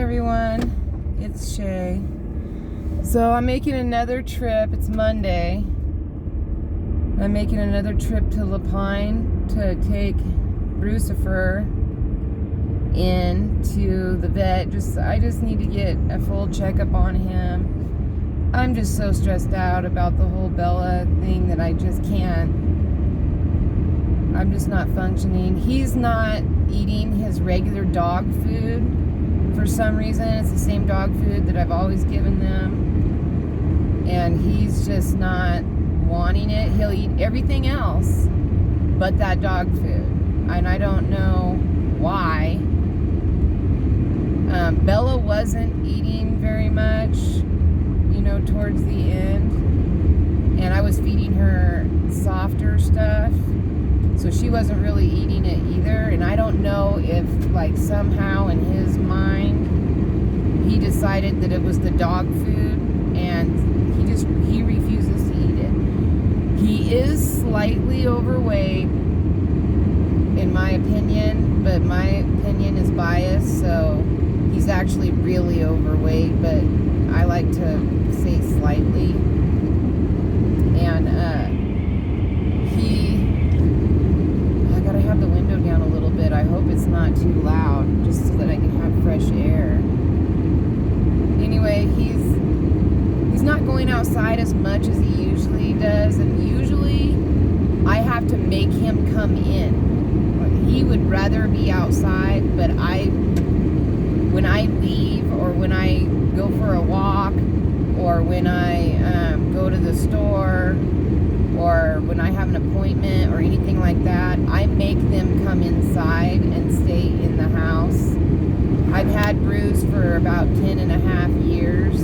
everyone, it's Shay. So I'm making another trip. It's Monday. I'm making another trip to Lapine to take brucifer in to the vet. I just need to get a full checkup on him. I'm just so stressed out about the whole Bella thing that I just can't. I'm just not functioning. He's not eating his regular dog food. For some reason, it's the same dog food that I've always given them. And he's just not wanting it. He'll eat everything else but that dog food. And I don't know why. Bella wasn't eating very much, towards the end. And I was feeding her softer stuff. So she wasn't really eating it either. And I don't know if, somehow in his mind, he decided that it was the dog food. And he refuses to eat it. He is slightly overweight, in my opinion. But my opinion is biased. So he's actually really overweight. But I like to say slightly. And, I gotta have the window down a little bit. I hope it's not too loud, just so that I can have fresh air. Anyway, he's not going outside as much as he usually does, and usually I have to make him come in. He would rather be outside, but when I leave, or when I go for a walk, or when I go to the store, or when I have an appointment or anything like that, I make them come inside and stay in the house. I've had Bruce for about 10 and a half years.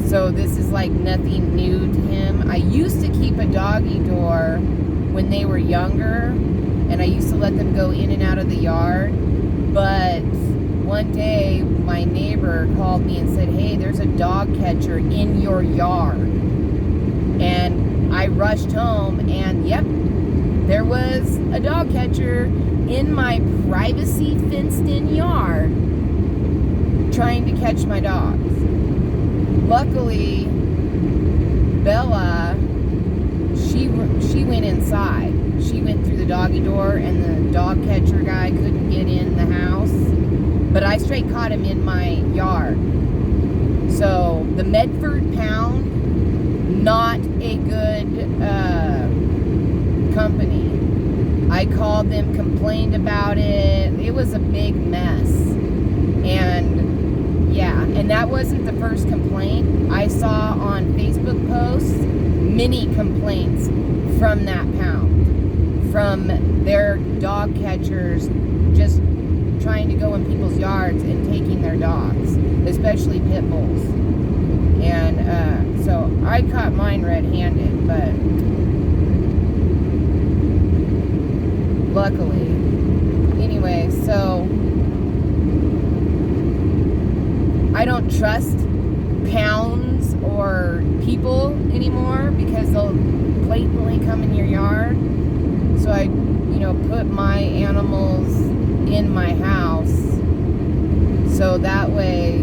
So this is like nothing new to him. I used to keep a doggy door when they were younger, and I used to let them go in and out of the yard. But one day, my neighbor called me and said, "Hey, there's a dog catcher in your yard." And I rushed home, and yep, there was a dog catcher in my privacy fenced-in yard trying to catch my dogs. Luckily, Bella, she went inside. She went through the doggy door, and the dog catcher guy couldn't get in the house. But I straight caught him in my yard. So the Medford Pound, not a good company. I called them, complained about it. It was a big mess. And yeah, and that wasn't the first complaint. I saw on Facebook posts many complaints from that pound, from their dog catchers just trying to go in people's yards and taking their dogs, especially pit bulls. And so I caught mine red-handed, but luckily. Anyway, so I don't trust pounds or people anymore because they'll blatantly come in your yard. So I, put my animals in my house, so that way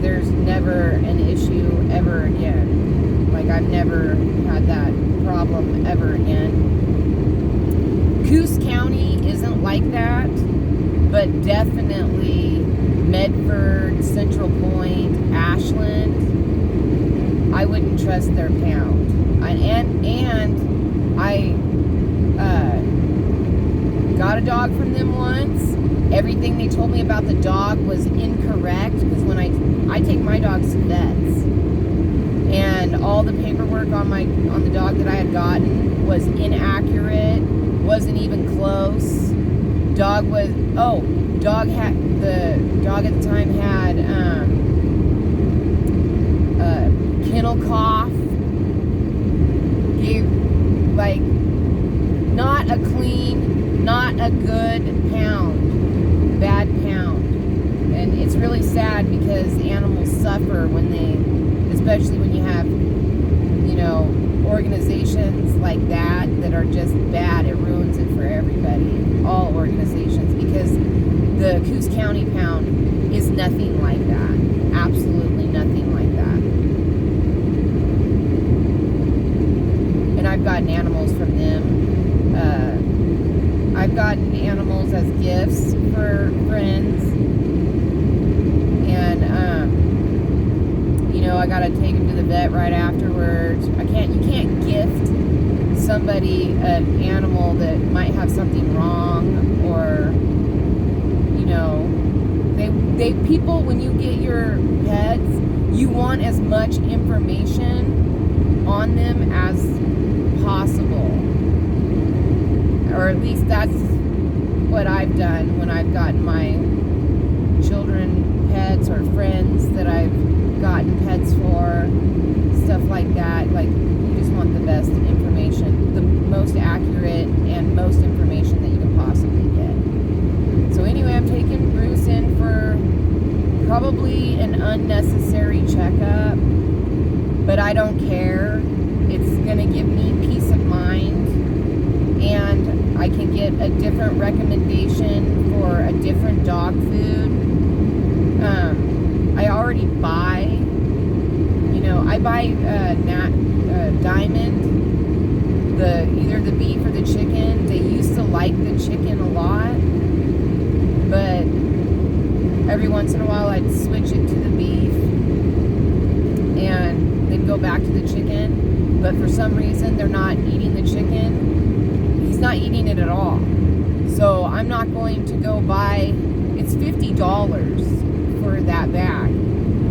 there's never an issue ever again. I've never had that problem ever again. Coos County isn't like that, but definitely Medford, Central Point, Ashland, I wouldn't trust their pound. And I got a dog from them once. Everything they told me about the dog was incorrect, because when I take my dogs to vets, and all the paperwork on the dog that I had gotten was inaccurate, wasn't even close. The dog at the time had kennel cough, gave not a clean, not a good pound, bad pound. And it's really sad because animals suffer especially when you have, organizations like that are just bad. It ruins it for everybody, all organizations, because The Coos County pound is nothing like that. Absolutely nothing like that. And I've gotten animals from them. I've gotten animals as gifts for friends. And, I gotta take them to the vet right afterwards. You can't gift somebody an animal that might have something wrong, or, people, when you get your pets, you want as much information on them as possible. Or at least that's what I've done when I've gotten my children pets, or friends that I've gotten pets for, stuff like that. Like, you just want the best information, the most accurate and most information that you can possibly get. So anyway, I'm taking Bruce in for probably an unnecessary checkup, but I don't care. It's gonna give me peace of mind, and I can get a different recommendation for a different dog food. I already buy, Diamond, either the beef or the chicken. They used to like the chicken a lot, but every once in a while I'd switch it to the beef and then go back to the chicken. But for some reason, they're not eating the chicken. He's not eating it at all. So I'm not going to go buy, it's $50 for that bag.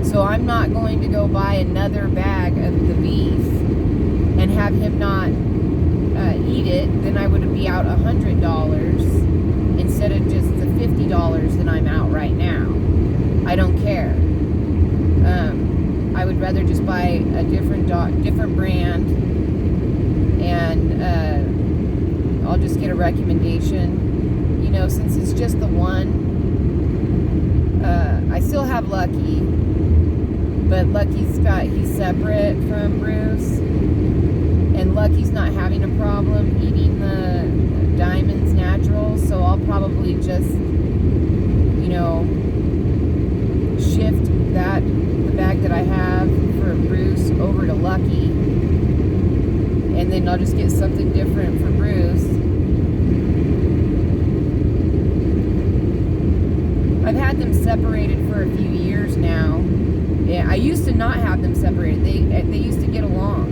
So I'm not going to go buy another bag of the beef and have him not eat it. Then I would be out $100 instead of just the $50 that I'm out right now. I don't care. I would rather just buy a different brand, and I'll just get a recommendation. Since it's just the one. I still have Lucky, but Lucky's he's separate from Bruce, and Lucky's not having a problem eating the Diamond's naturals, so I'll probably just, shift the bag that I have for Bruce over to Lucky, and then I'll just get something different for Bruce. I've had them separated for a few years now. Yeah, I used to not have them separated. They used to get along.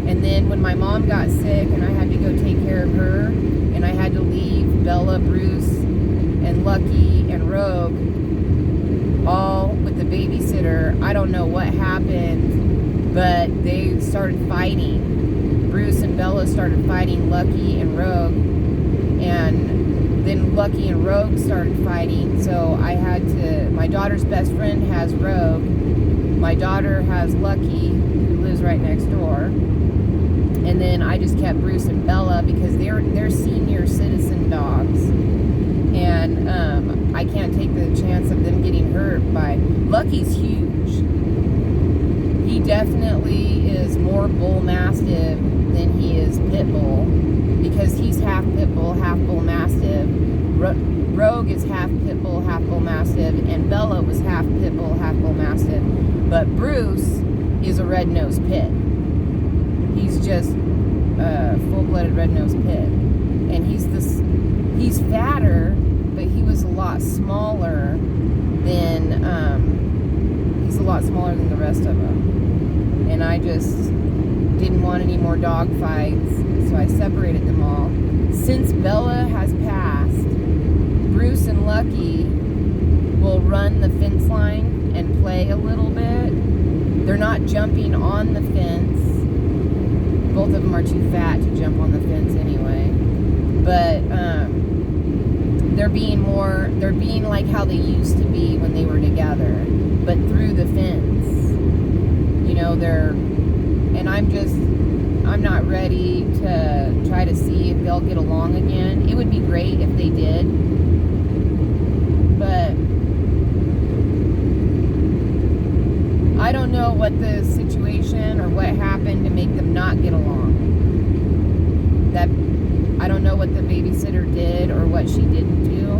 And then when my mom got sick and I had to go take care of her, and I had to leave Bella, Bruce, and Lucky, and Rogue all with the babysitter, I don't know what happened, but they started fighting. Bruce and Bella started fighting Lucky and Rogue, and then Lucky and Rogue started fighting, so I had to, my daughter's best friend has Rogue, my daughter has Lucky, who lives right next door, and then I just kept Bruce and Bella because they're senior citizen dogs, and I can't take the chance of them getting hurt by, Lucky's huge. He definitely is more bull mastiff than he is pit bull, because he's half pit bull, half bull mastiff. Rogue is half pit bull, half bull mastiff, and Bella was half pit bull, half bull mastiff. But Bruce is a red-nosed pit. He's just a full-blooded red-nosed pit, and he's fatter, but he was a lot smaller than the rest of them. And I just didn't want any more dog fights, so I separated them all. Since Bella has passed, Bruce and Lucky will run the fence line and play a little bit. They're not jumping on the fence. Both of them are too fat to jump on the fence anyway. But they're being like how they used to be when they were together, but through the fence. And I'm not ready to try to see if they'll get along again. It would be great if they did, but I don't know what the situation or what happened to make them not get along. I don't know what the babysitter did or what she didn't do,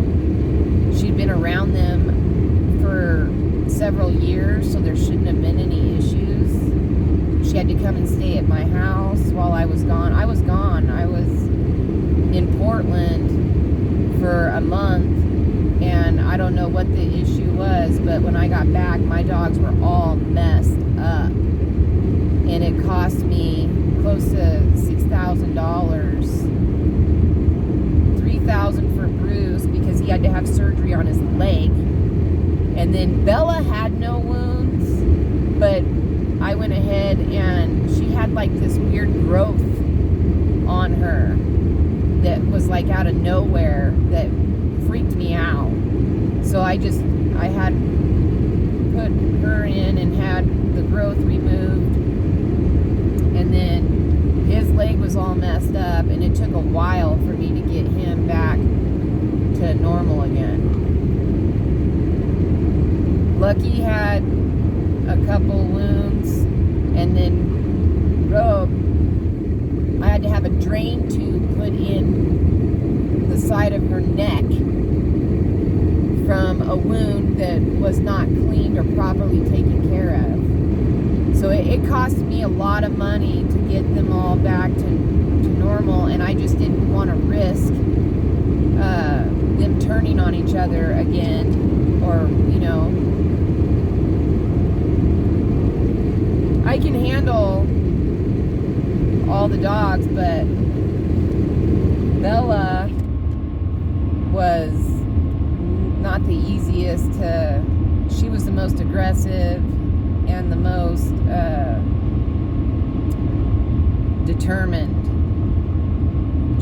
around them for several years, so there shouldn't have been any issues. She had to come and stay at my house while I was gone. I was in Portland for a month, and I don't know what the issue was, but when I got back, my dogs were all messed up. And it cost me close to $6,000. $3,000 for Bruce because he had to have surgery on his leg. And then Bella had no wounds, but I went ahead and she had like this weird growth on her that was like out of nowhere that freaked me out. So I had put her in and had the growth removed. And then his leg was all messed up, and it took a while for me to get him back to normal again. Lucky had a couple wounds, and then Rogue, I had to have a drain tube put in the side of her neck from a wound that was not cleaned or properly taken care of. So it cost me a lot of money to get them all back to normal, and I just didn't want to risk them turning on each other again, or, you know. I can handle all the dogs, but Bella was not the easiest to, she was the most aggressive and the most determined.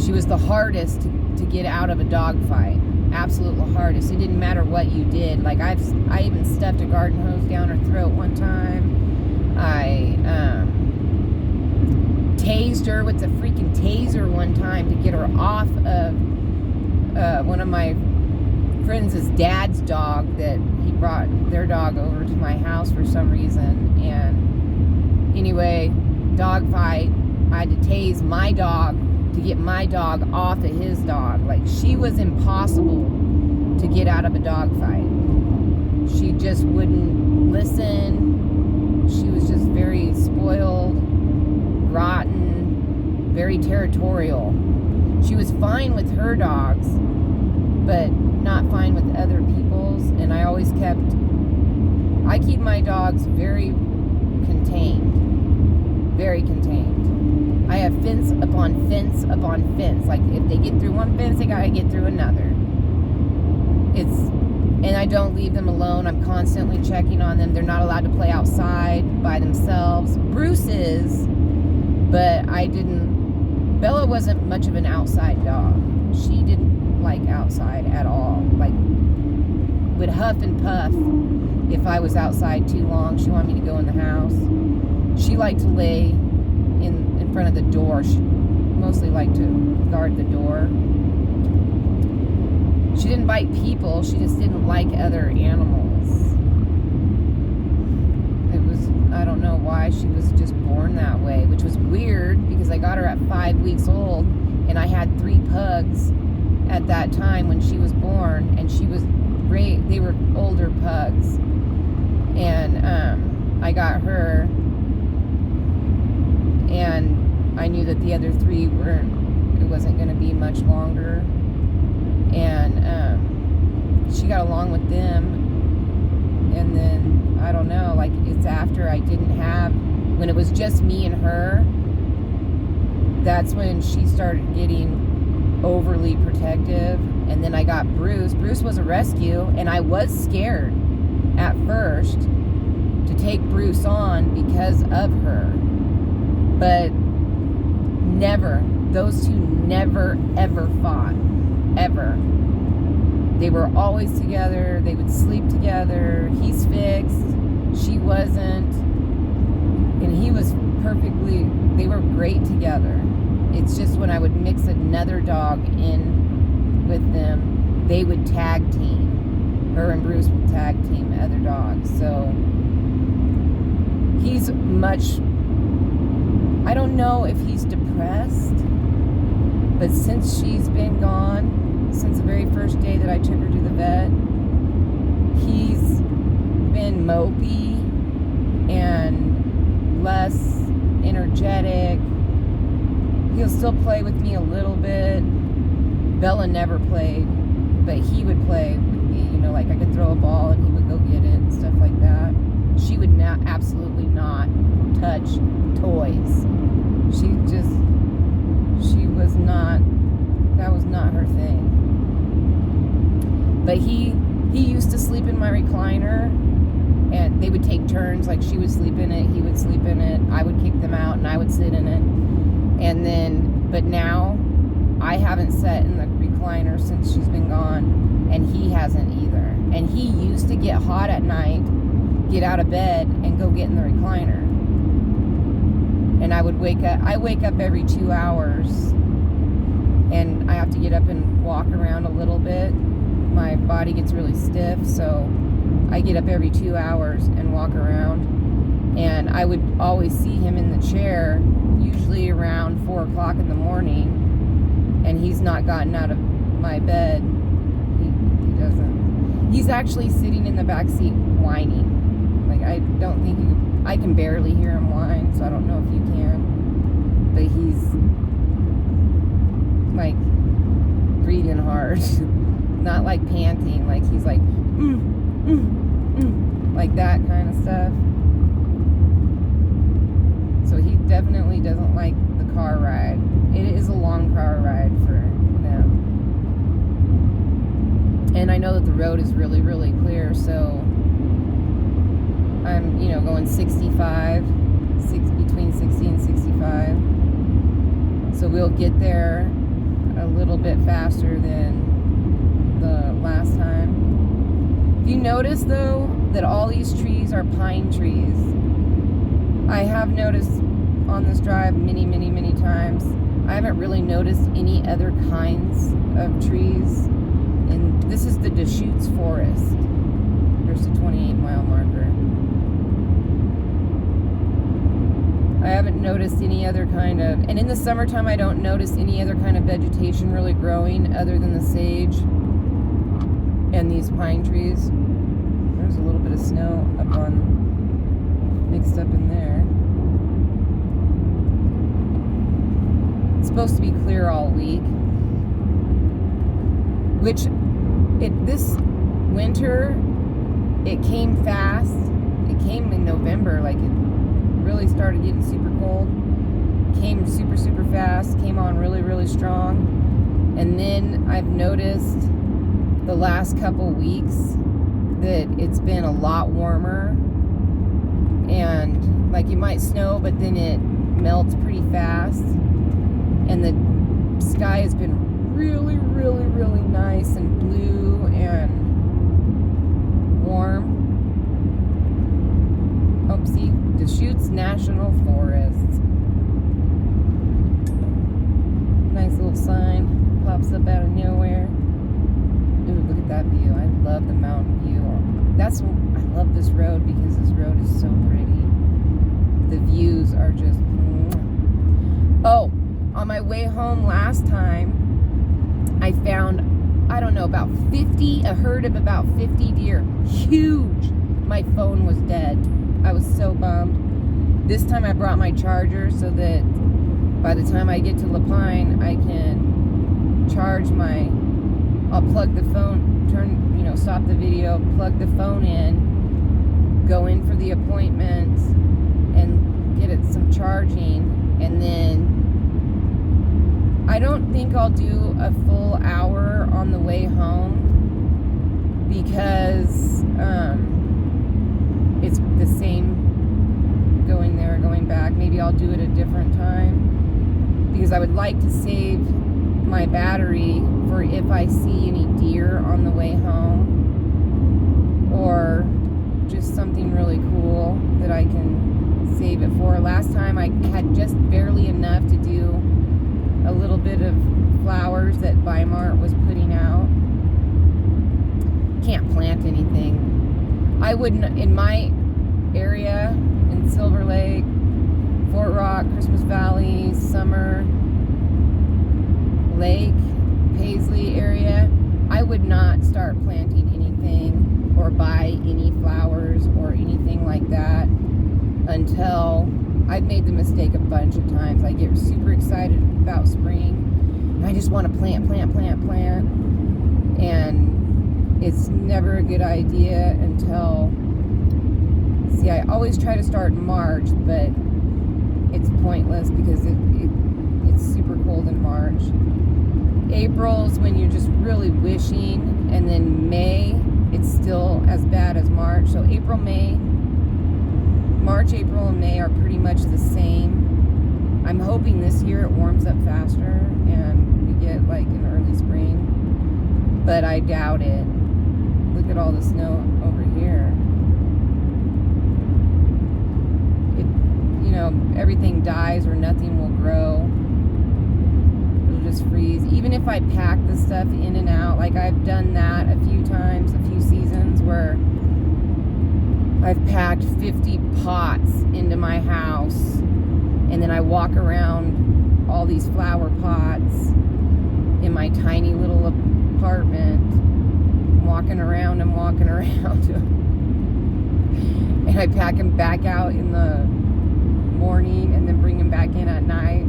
She was the hardest to get out of a dog fight. Absolutely hardest. It didn't matter what you did. Like I even stuffed a garden hose down her throat one time. I tased her with the freaking taser one time to get her off of one of my friends' dad's dog that he brought their dog over to my house for some reason. And anyway, dog fight. I had to tase my dog to get my dog off of his dog. Like, she was impossible to get out of a dog fight. She just wouldn't listen. She was just very spoiled, rotten, very territorial. She was fine with her dogs, but not fine with other people's. And I keep my dogs very contained. Very contained. I have fence upon fence upon fence. Like, if they get through one fence, they gotta get through another. And I don't leave them alone. I'm constantly checking on them. They're not allowed to play outside by themselves. Bruce is, but Bella wasn't much of an outside dog. She didn't like outside at all. Like, would huff and puff if I was outside too long. She wanted me to go in the house. She liked to lay in front of the door. She mostly liked to guard the door. She didn't bite people. She just didn't like other animals. I don't know why she was just born that way, which was weird because I got her at 5 weeks old, and I had 3 pugs at that time when she was born, and they were older pugs. And I got her, and I knew that the other 3 it wasn't going to be much longer. And she got along with them. And then, I don't know, like, it's after when it was just me and her, that's when she started getting overly protective. And then I got Bruce. Bruce was a rescue, and I was scared at first to take Bruce on because of her. But those two never, ever fought. Ever. They were always together. They would sleep together. He's fixed. She wasn't. And he was they were great together. It's just when I would mix another dog in with them, they would tag team. Her and Bruce would tag team other dogs. So he's I don't know if he's depressed, but since she's been gone, since the very first day that I took her to the vet, mopey and less energetic. He'll still play with me a little bit. Bella never played, but he would play with me. You know, like I could throw a ball and he would go get it and stuff like that. She would absolutely not touch toys. That was not her thing. But he used to sleep in my recliner, and they would take turns. Like she would sleep in it, he would sleep in it. I would kick them out and I would sit in it. And then, but now I haven't sat in the recliner since she's been gone, and he hasn't either. And he used to get hot at night, get out of bed and go get in the recliner. And I wake up every 2 hours, and I have to get up and walk around a little bit. My body gets really stiff, so I get up every 2 hours and walk around. And I would always see him in the chair, usually around 4 o'clock in the morning, and he's not gotten out of my bed. He doesn't. He's actually sitting in the back seat whining. Like, I don't think I can barely hear him whine, so I don't know if you can. But he's like breathing hard. Not like panting, like he's like like that kind of stuff. So he definitely doesn't like the car ride. It is a long car ride for them. And I know that the road is really, really clear, so I'm, going 65, between 60 and 65. So we'll get there a little bit faster than the last time. You notice, though, that all these trees are pine trees. I have noticed on this drive many, many, many times, I haven't really noticed any other kinds of trees. And this is the Deschutes Forest. Here's the 28-mile marker. I haven't noticed any other kind of, and in the summertime I don't notice any other kind of vegetation really growing other than the sage and these pine trees. There's a little bit of snow mixed up in there. It's supposed to be clear all week, which this winter, it came fast. It came in November, like it really started getting super cold. Came super, super fast, came on really, really strong. And then I've noticed the last couple weeks that it's been a lot warmer, and like it might snow, but then it melts pretty fast, and the sky has been really, really, really nice and blue and warm. Oh, see, Deschutes National Forest. Nice little sign pops up out of nowhere. Ooh, look at that view. I love the mountain view. I love this road because this road is so pretty. The views are just... Oh, on my way home last time, I found, I don't know, a herd of about 50 deer. Huge. My phone was dead. I was so bummed. This time I brought my charger so that by the time I get to La Pine, I can charge I'll plug the phone, stop the video, plug the phone in, go in for the appointment, and get it some charging, and then I don't think I'll do a full hour on the way home because it's the same going there, going back. Maybe I'll do it a different time because I would like to save my battery for if I see any deer on the way home, or just something really cool that I can save it for. Last time I had just barely enough to do a little bit of flowers that Weimar was putting out. Can't plant anything. I wouldn't, in my area, in Silver Lake, Fort Rock, Christmas Valley, Summer Lake, Paisley area, I would not start planting anything or buy any flowers or I've made the mistake a bunch of times. I get super excited about spring, and I just want to plant. And it's never a good idea until, see, I always try to start in March, but it's pointless because it's super cold in March. April's when you're just really wishing, and then May, it's still as bad as March. So March, April, and May are pretty much the same. I'm hoping this year it warms up faster and we get like an early spring, but I doubt it. Look at all the snow over here. Everything dies or nothing will grow. It'll just freeze. Even if I pack the stuff in and out, like I've done that a few times, a few seasons where I've packed 50 pots into my house, and then I walk around all these flower pots in my tiny little apartment, walking around, and I pack them back out in the morning and then bring them back in at night.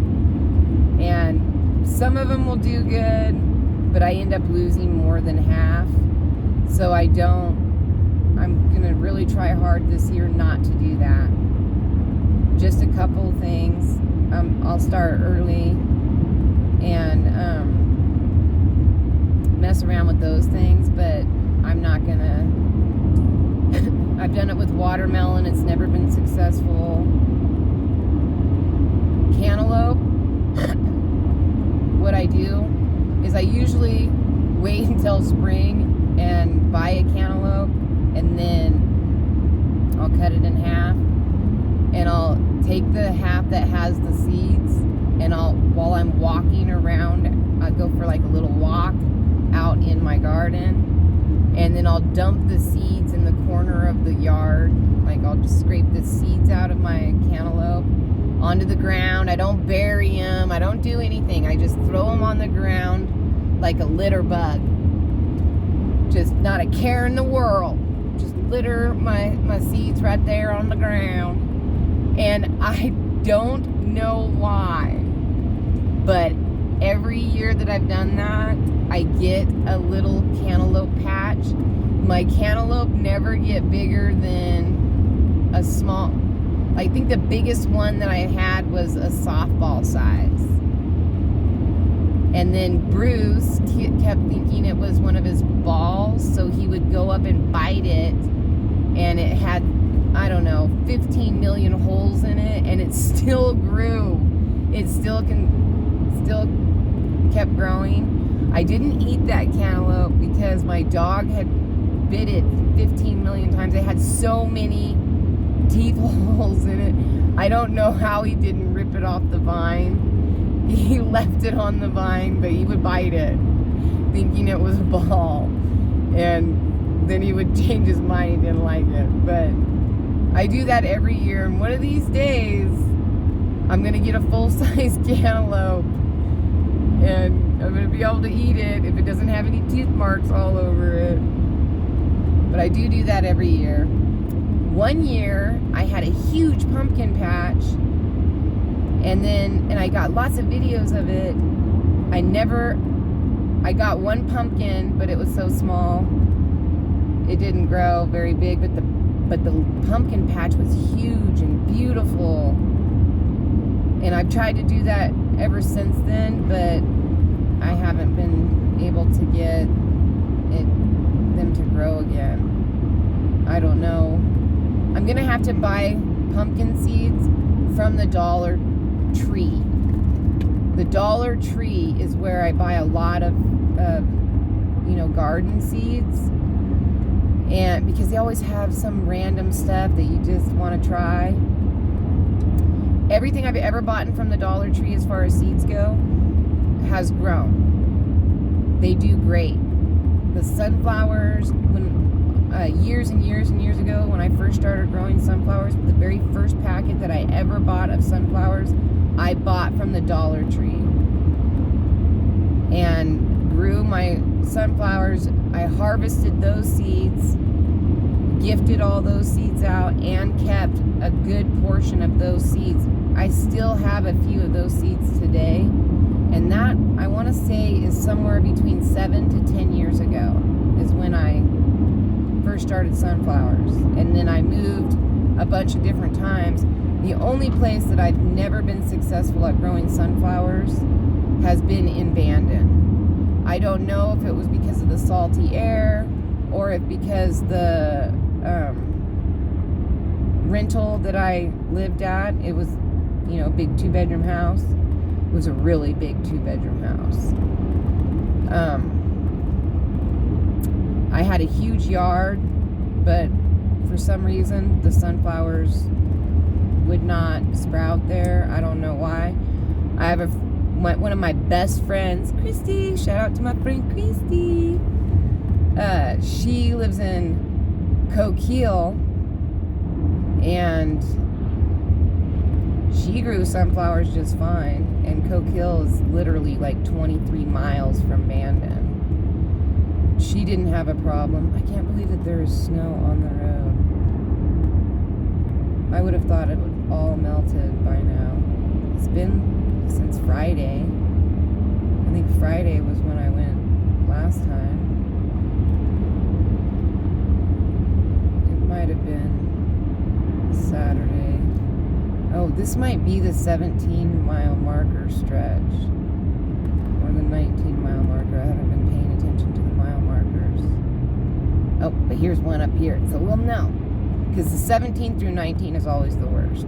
And some of them will do good, but I end up losing more than half. So I'm gonna really try hard this year not to do that. Just a couple things. I'll start early and mess around with those things, but I'm not gonna. I've done it with watermelon. It's never been successful. Cantaloupe, what I do is I usually wait until spring and buy a cantaloupe, and then I'll cut it in half, and I'll take the half that has the seeds, and while I'm walking around, I'll go for like a little walk out in my garden, and then I'll dump the seeds in the corner of the yard. Like I'll just scrape the seeds out of my cantaloupe onto the ground. I don't bury them. I don't do anything. I just throw them on the ground like a litter bug. Just not a care in the world. Just litter my seeds right there on the ground. And I don't know why, but every year that I've done that, I get a little cantaloupe patch. My cantaloupe never get bigger than a small, I think the biggest one that I had was a softball size. And then Bruce kept thinking it was one of his balls, so he would go up and bite it, and it had, I don't know, 15 million holes in it, and it still grew. It still kept growing. I didn't eat that cantaloupe because my dog had bit it 15 million times. It had so many teeth holes in it. I don't know how he didn't rip it off the vine. He left it on the vine, but he would bite it, thinking it was a ball. And then he would change his mind. He didn't like it. But I do that every year. And one of these days, I'm going to get a full-size cantaloupe. And I'm going to be able to eat it if it doesn't have any teeth marks all over it. But I do that every year. One year, I had a huge pumpkin patch, and I got lots of videos of it. I got one pumpkin, but it was so small, it didn't grow very big, but the pumpkin patch was huge and beautiful. And I've tried to do that ever since then, but I haven't been able to get them to grow again. I don't know. I'm gonna have to buy pumpkin seeds from the Dollar Tree. The Dollar Tree is where I buy a lot of garden seeds, and because they always have some random stuff that you just want to try. Everything I've ever bought from the Dollar Tree as far as seeds go has grown. They do great. The sunflowers, years and years and years ago, when I first started growing sunflowers, the very first packet that I ever bought of sunflowers, I bought from the Dollar Tree. And grew my sunflowers. I harvested those seeds, gifted all those seeds out and kept a good portion of those seeds. I still have a few of those seeds today, and that, I want to say, is somewhere between 7 to 10 years ago is when I first started sunflowers. And then I moved a bunch of different times. The only place that I've never been successful at growing sunflowers has been in Bandon. I don't know if it was because of the salty air, or if because the rental that I lived at, it was, you know, a big 2-bedroom house. It was a really big 2-bedroom house. I had a huge yard, but for some reason the sunflowers would not sprout there. I don't know why. I have one of my best friends, Christy. Shout out to my friend Christy. She lives in Coquille, and she grew sunflowers just fine. And Coquille is literally like 23 miles from Bandon. She didn't have a problem. I can't believe that there is snow on the road. I would have thought it would all melted by now. It's been since Friday. I think Friday was when I went last time. It might have been Saturday. Oh, this might be the 17-mile marker stretch. Or the 19-mile marker. I haven't been paying attention to the mile markers. Oh, but here's one up here. So we'll know. Because the 17 through 19 is always the worst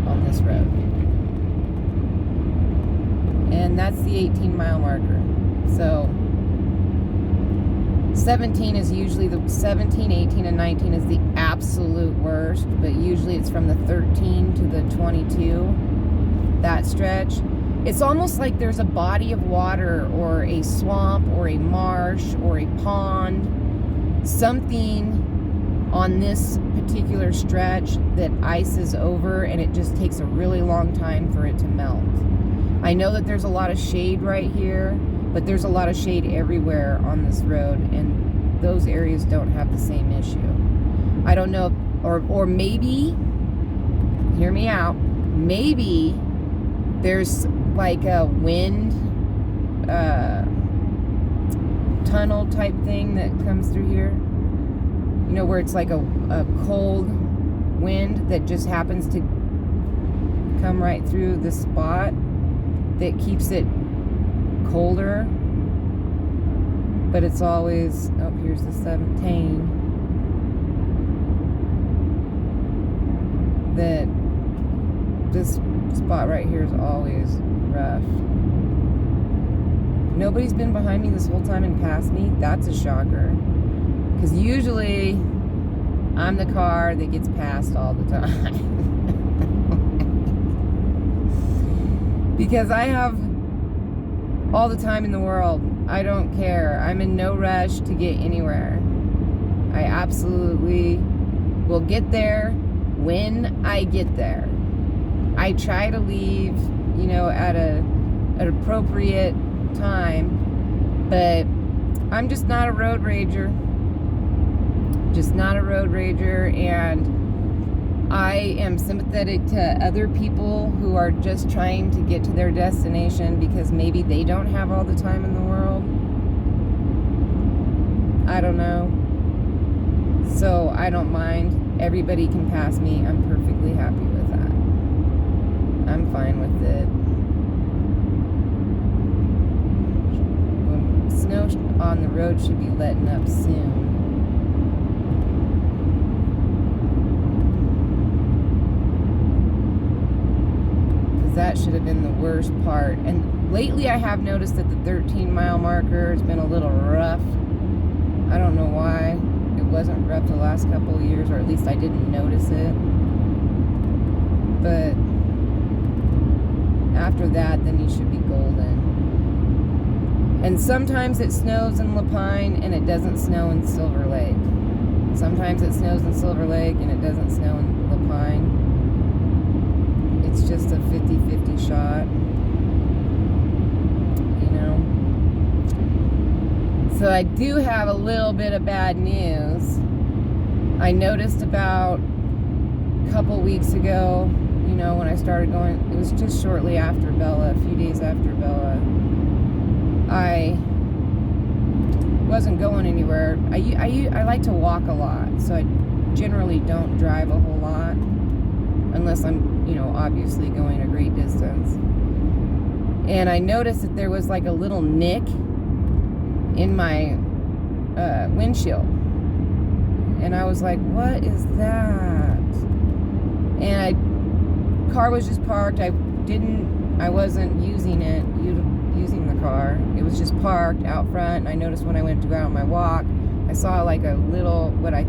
on this road. And that's the 18-mile marker. So 17 is usually the 17, 18, and 19 is the absolute worst, but usually it's from the 13 to the 22, that stretch. It's almost like there's a body of water or a swamp or a marsh or a pond, something on this particular stretch that ices over, and it just takes a really long time for it to melt. I know that there's a lot of shade right here, but there's a lot of shade everywhere on this road, and those areas don't have the same issue. I don't know, or maybe, hear me out, maybe there's like a wind tunnel type thing that comes through here. You know, where it's like a cold wind that just happens to come right through the spot that keeps it colder, but it's always, oh, here's the 17, that this spot right here is always rough. Nobody's been behind me this whole time and passed me. That's a shocker, because usually I'm the car that gets passed all the time. Because I have all the time in the world. I don't care. I'm in no rush to get anywhere. I absolutely will get there when I get there. I try to leave, you know, at an appropriate time, but I'm just not a road rager. Just not a road rager, and I am sympathetic to other people who are just trying to get to their destination because maybe they don't have all the time in the world. I don't know. So I don't mind. Everybody can pass me. I'm perfectly happy with that. I'm fine with it. Snow on the road should be letting up soon. That should have been the worst part. And lately I have noticed that the 13-mile marker has been a little rough. I don't know why. It wasn't rough the last couple of years, or at least I didn't notice it. But after that, then you should be golden. And sometimes it snows in Lapine and it doesn't snow in Silver Lake. Sometimes it snows in Silver Lake and it doesn't snow in Lapine. It's just a 50-50 shot, you know. So I do have a little bit of bad news. I noticed about a couple weeks ago, when I started going, it was just shortly after Bella, a few days after Bella, I wasn't going anywhere. I like to walk a lot, so I generally don't drive a whole lot unless I'm, obviously going a great distance. And I noticed that there was like a little nick in my windshield. And I was like, what is that? And car was just parked. I wasn't using the car. It was just parked out front. And I noticed when I went to go out on my walk, I saw like a little, what I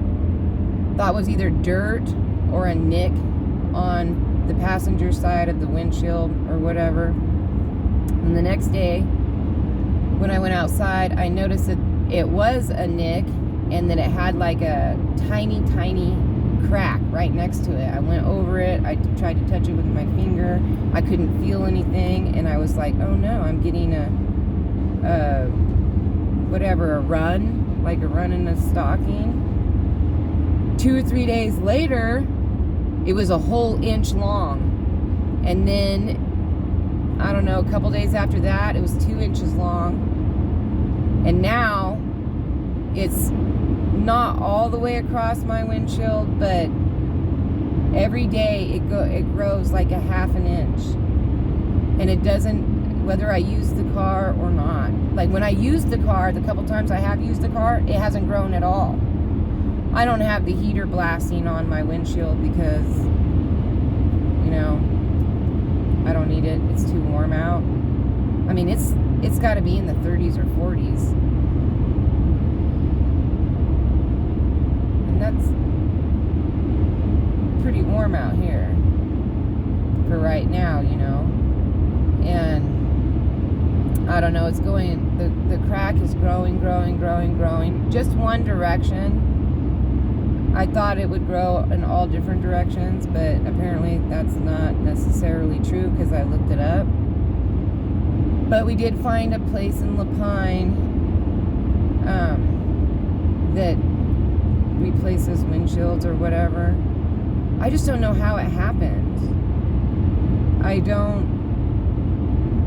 thought was either dirt or a nick on the passenger side of the windshield or whatever. And the next day, when I went outside, I noticed that it was a nick and that it had like a tiny, tiny crack right next to it. I went over it. I tried to touch it with my finger. I couldn't feel anything. And I was like, oh no, I'm getting a run, like a run in a stocking. 2 or 3 days later, it was a whole inch long. And then, I don't know, a couple days after that, it was 2 inches long. And now, it's not all the way across my windshield, but every day it grows like a half an inch. And it doesn't, whether I use the car or not. Like when I use the car, the couple times I have used the car, it hasn't grown at all. I don't have the heater blasting on my windshield because, I don't need it. It's too warm out. I mean, it's got to be in the 30s or 40s. And that's pretty warm out here for right now, And I don't know, it's going, the crack is growing, just one direction. I thought it would grow in all different directions, but apparently that's not necessarily true because I looked it up. But we did find a place in Lapine that replaces windshields or whatever. I just don't know how it happened. I don't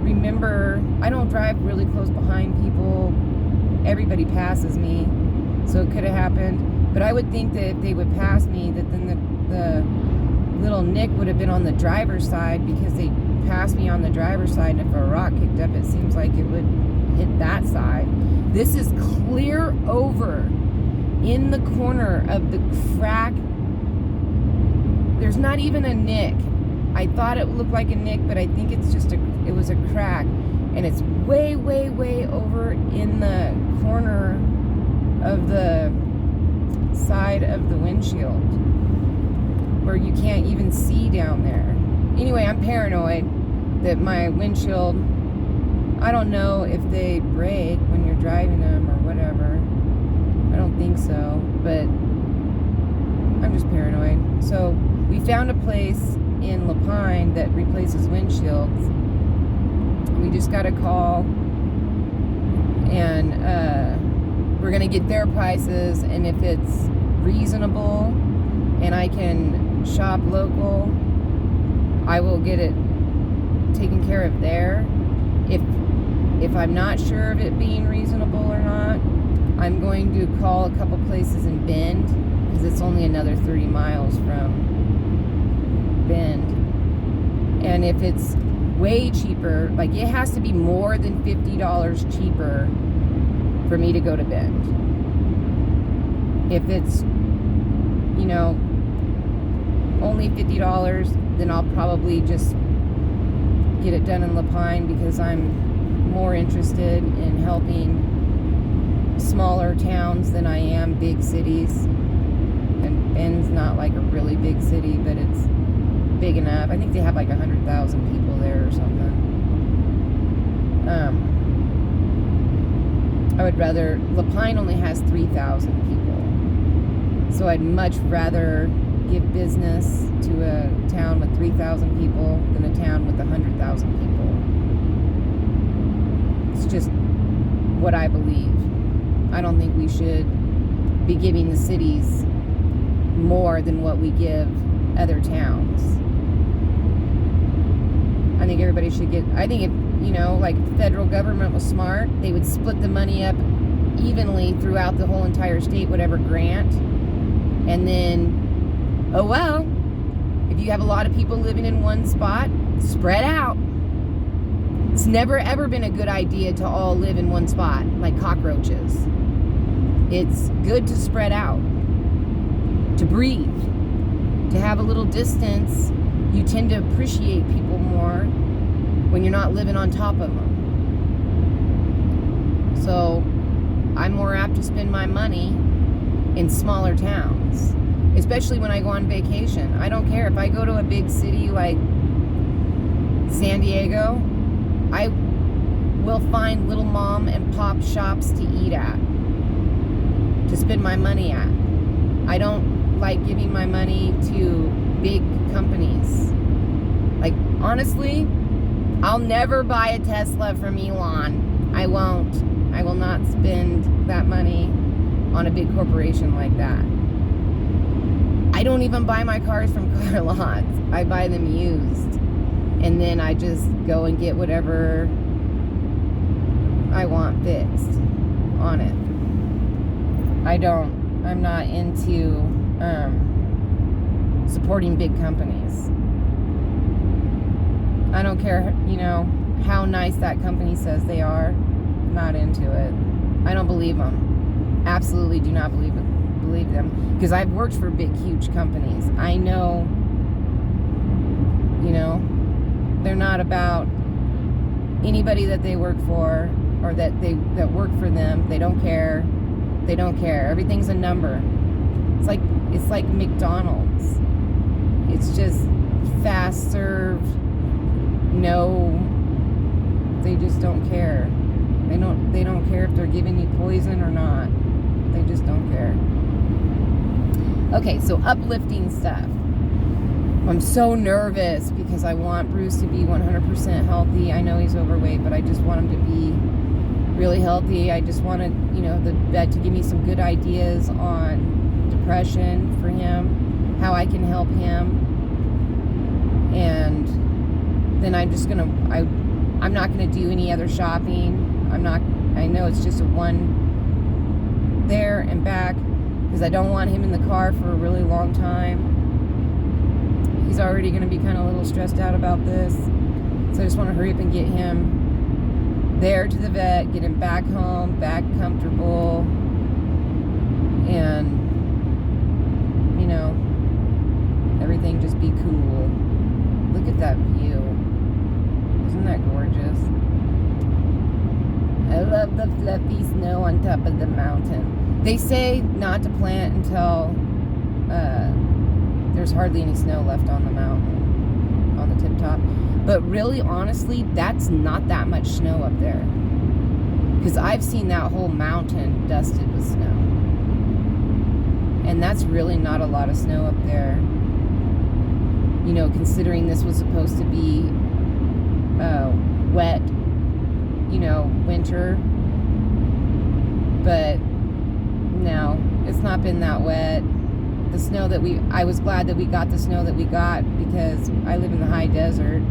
remember. I don't drive really close behind people. Everybody passes me, so it could have happened. But I would think that if they would pass me, that then the little nick would have been on the driver's side because they passed me on the driver's side. And if a rock kicked up, it seems like it would hit that side. This is clear over in the corner of the crack. There's not even a nick. I thought it looked like a nick, but I think it's just it was a crack. And it's way, way, way over in the corner of the side of the windshield where you can't even see down there. Anyway, I'm paranoid that my windshield, I don't know if they break when you're driving them or whatever. I don't think so, but I'm just paranoid. So we found a place in Lapine that replaces windshields. We just got a call, and we're gonna get their prices, and if it's reasonable and I can shop local, I will get it taken care of there. If I'm not sure of it being reasonable or not, I'm going to call a couple places in Bend because it's only another 30 miles from Bend. And if it's way cheaper, like it has to be more than $50 cheaper for me to go to Bend. If it's, only $50, then I'll probably just get it done in Lapine because I'm more interested in helping smaller towns than I am big cities. And Bend's not like a really big city, but it's big enough. I think they have like 100,000 people there or something. I would rather, Lapine only has 3,000 people. So I'd much rather give business to a town with 3,000 people than a town with 100,000 people. It's just what I believe. I don't think we should be giving the cities more than what we give other towns. I think everybody should get, I think if, like the federal government was smart, they would split the money up evenly throughout the whole entire state, whatever grant. And then, oh well, if you have a lot of people living in one spot, spread out. It's never ever been a good idea to all live in one spot like cockroaches. It's good to spread out, to breathe, to have a little distance. You tend to appreciate people more when you're not living on top of them. So I'm more apt to spend my money in smaller towns, especially when I go on vacation. I don't care if I go to a big city like San Diego, I will find little mom and pop shops to eat at, to spend my money at. I don't like giving my money to big companies. Like, honestly, I'll never buy a Tesla from Elon. I won't. I will not spend that money on a big corporation like that. I don't even buy my cars from car lots. I buy them used. And then I just go and get whatever I want fixed on it. I'm not into supporting big companies. I don't care, how nice that company says they are. Not into it. I don't believe them. Absolutely do not believe them. Because I've worked for big, huge companies. I know, they're not about anybody that they work for or that work for them. They don't care. They don't care. Everything's a number. It's like McDonald's. It's just fast serve. No, they just don't care. They don't care if they're giving you poison or not. They just don't care. Okay, so uplifting stuff. I'm so nervous because I want Bruce to be 100% healthy. I know he's overweight, but I just want him to be really healthy. I just wanted, the vet to give me some good ideas on depression for him, how I can help him. And then I'm not going to do any other shopping. I know it's just a one there and back because I don't want him in the car for a really long time. He's already going to be kind of a little stressed out about this. So I just want to hurry up and get him there to the vet, get him back home, back comfortable, and, everything just be cool. Look at that view. Isn't that gorgeous? I love the fluffy snow on top of the mountain. They say not to plant until there's hardly any snow left on the mountain, on the tip top. But really, honestly, that's not that much snow up there. Because I've seen that whole mountain dusted with snow. And that's really not a lot of snow up there. Considering this was supposed to be wet, winter. But no, it's not been that wet. The snow I was glad that we got the snow that we got because I live in the high desert.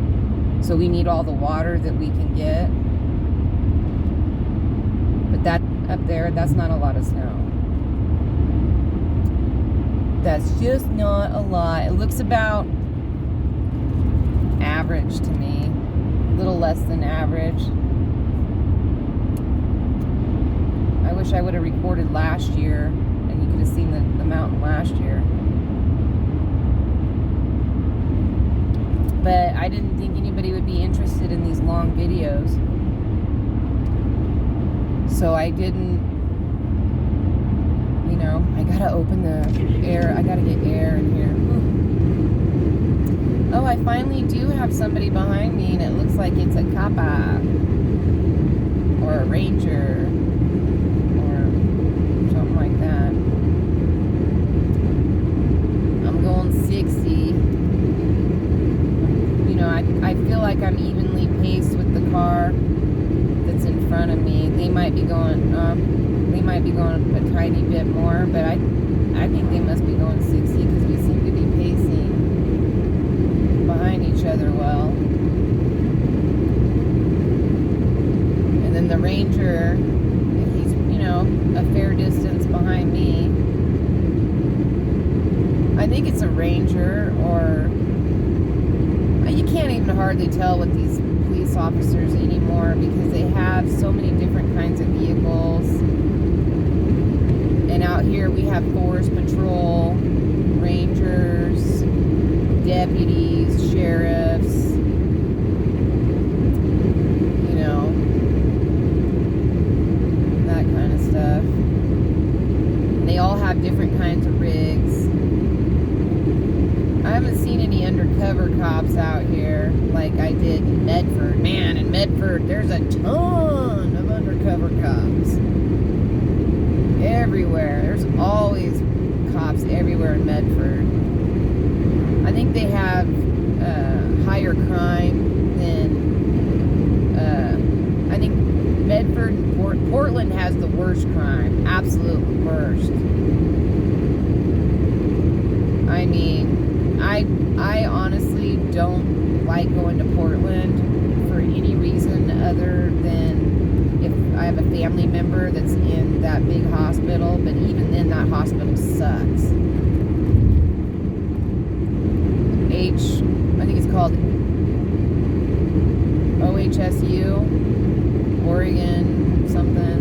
So we need all the water that we can get. But that up there, that's not a lot of snow. That's just not a lot. It looks about average to me. A little less than average. I wish I would have recorded last year and you could have seen the mountain last year. But I didn't think anybody would be interested in these long videos. So I didn't, I gotta open the air. I gotta get air in here. Oh, I finally do have somebody behind me and it looks like it's a kappa or a ranger or something like that. I'm going 60. I feel like I'm evenly paced with the car that's in front of me. They might be going a tiny bit more, but I think they must be going 60 ranger, or you can't even hardly tell with these police officers anymore because they have so many different kinds of vehicles. And out here we have forest patrol, rangers, deputies, sheriffs, you know, that kind of stuff. And they all have different kinds of rigs. I haven't seen any undercover cops out here like I did in Medford. Man, in Medford, there's a ton of undercover cops. Everywhere. There's always cops everywhere in Medford. I think they have higher crime than... I think Medford and Portland has the worst crime. Absolute worst. I mean... I honestly don't like going to Portland for any reason other than if I have a family member that's in that big hospital, but even then that hospital sucks. I think it's called OHSU, Oregon, something.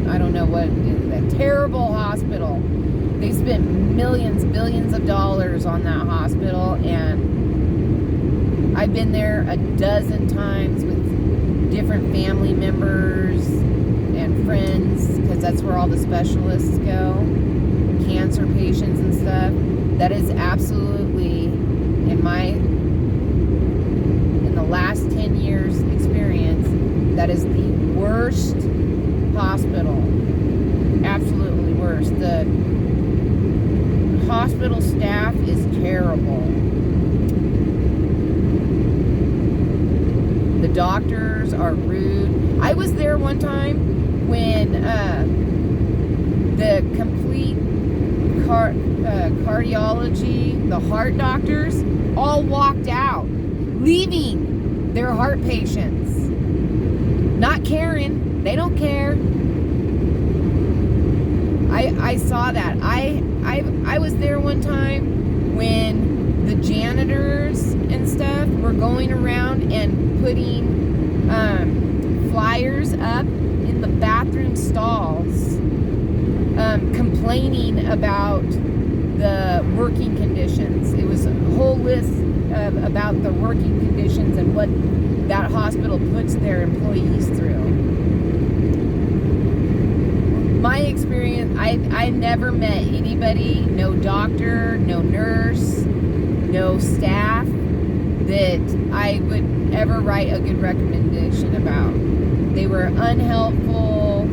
I don't know what, that terrible hospital. They spent millions, billions of dollars on that hospital, and I've been there a dozen times with different family members and friends, because that's where all the specialists go, cancer patients and stuff. That is absolutely, in the last 10 years experience, that is the worst hospital. Absolutely worst. The hospital staff is terrible. The doctors are rude. I was there one time when the complete cardiology, the heart doctors, all walked out, leaving their heart patients. Not caring. They don't care. I saw that. I was there one time when the janitors and stuff were going around and putting flyers up in the bathroom stalls, complaining about the working conditions. It was a whole list about the working conditions and what that hospital puts their employees through. My experience, I never met anybody, no doctor, no nurse, no staff, that I would ever write a good recommendation about. They were unhelpful.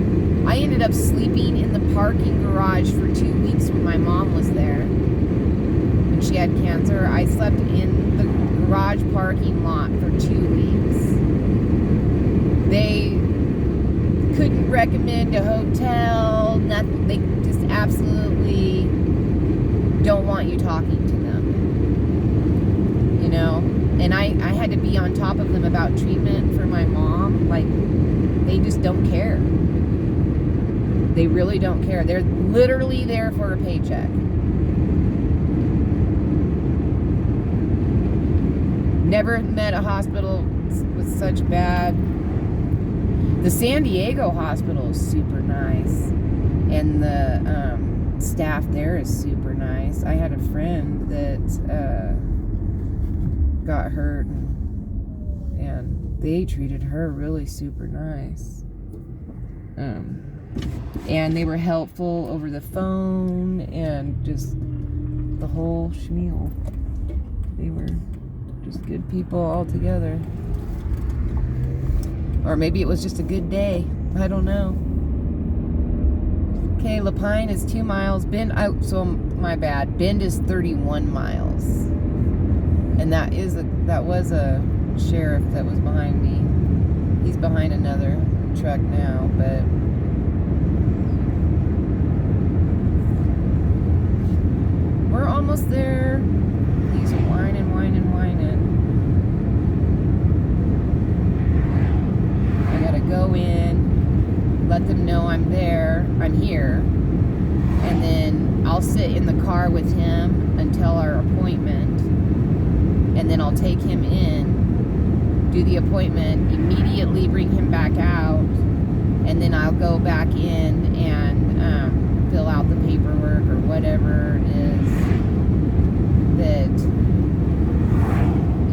I ended up sleeping in the parking garage for 2 weeks when my mom was there. When she had cancer, I slept in the garage parking lot for 2 weeks. They couldn't recommend a hotel, nothing. They just absolutely don't want you talking to them, you know. And I had to be on top of them about treatment for my mom. Like, they just don't care. They really don't care. They're literally there for a paycheck. Never met a hospital with such bad. The San Diego hospital is super nice, and the staff there is super nice. I had a friend that got hurt, and they treated her really super nice. And they were helpful over the phone and just the whole schmeal. They were just good people all together. Or maybe it was just a good day. I don't know. Okay, Lapine is 2 miles. Bend, so my bad. Bend is 31 miles. And that was a sheriff that was behind me. He's behind another truck now, but we're almost there. He's whining. Go in, let them know I'm there, I'm here, and then I'll I'll sit in the car with him until our appointment, and then I'll take him in, do the appointment, immediately bring him back out, and then I'll go back in and fill out the paperwork or whatever it is that,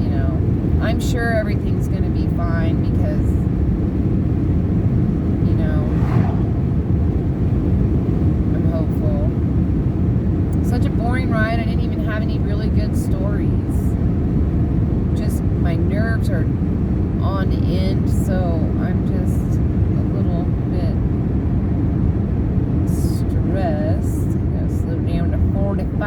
you know, I'm sure everything's going to be fine because, you know, I'm hopeful. Such a boring ride. I didn't even have any really good stories. Just my nerves are on end, so I'm just a little bit stressed. I'm going to slow down to 45.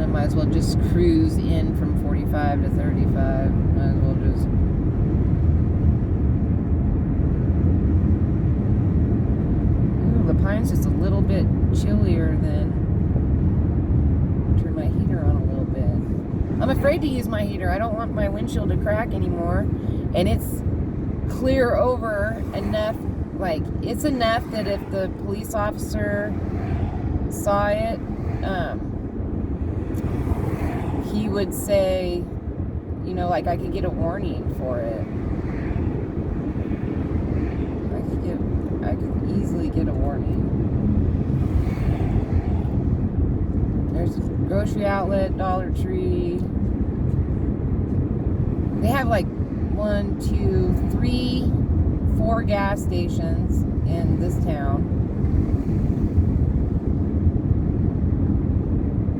I might as well just cruise in from 45 to 35. Might as well just. Ooh, the pine's just a little bit chillier than. Turn my heater on a little bit. I'm afraid to use my heater. I don't want my windshield to crack anymore. And it's clear over enough. Like, it's enough that if the police officer saw it, he would say, you know, like I could get a warning for it. I could easily get a warning. There's a grocery outlet, Dollar Tree. They have like 1, 2, 3, 4 gas stations in this town.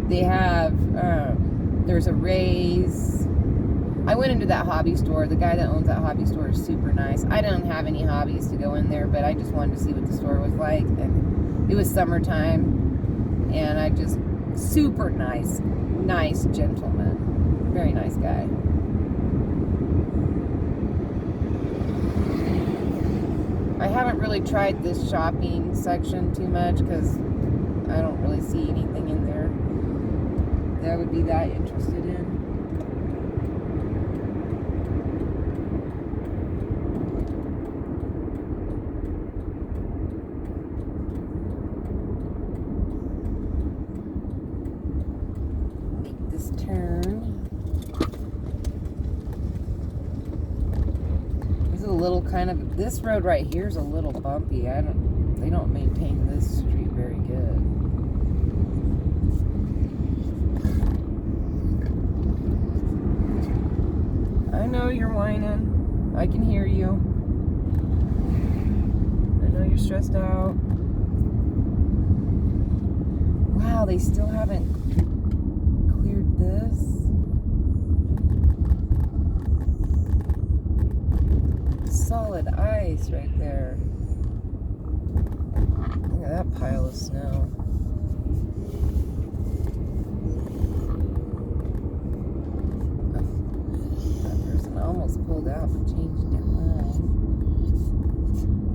They have, there's a Ray's. I went into that hobby store. The guy that owns that hobby store is super nice. I don't have any hobbies to go in there, but I just wanted to see what the store was like. And it was summertime, and I just, super nice gentleman. Very nice guy. I haven't really tried this shopping section too much because I don't really see anything in there that I would be that interested in. Make this turn. This is a little kind of, this road right here is a little bumpy. They don't maintain this street very good. I know you're whining. I can hear you. I know you're stressed out. Wow, they still haven't cleared this. Solid ice right there. Look at that pile of snow. Almost pulled out but changed their mind.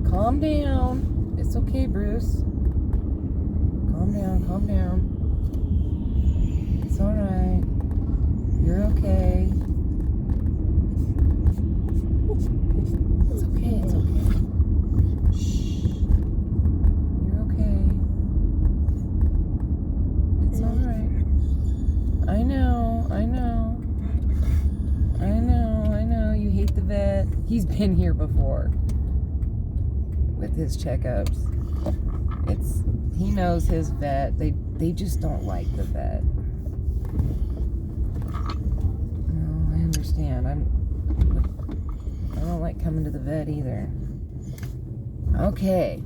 Calm down. It's okay, Bruce. Calm down, calm down. It's alright. You're okay. It's okay, it's okay. Shh. You're okay. It's alright. I know, I know. You hate the vet. He's been here before with his checkups. He knows his vet. They just don't like the vet. No, I understand. I don't like coming to the vet either. Okay.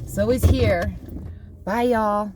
So he's here. Bye, y'all.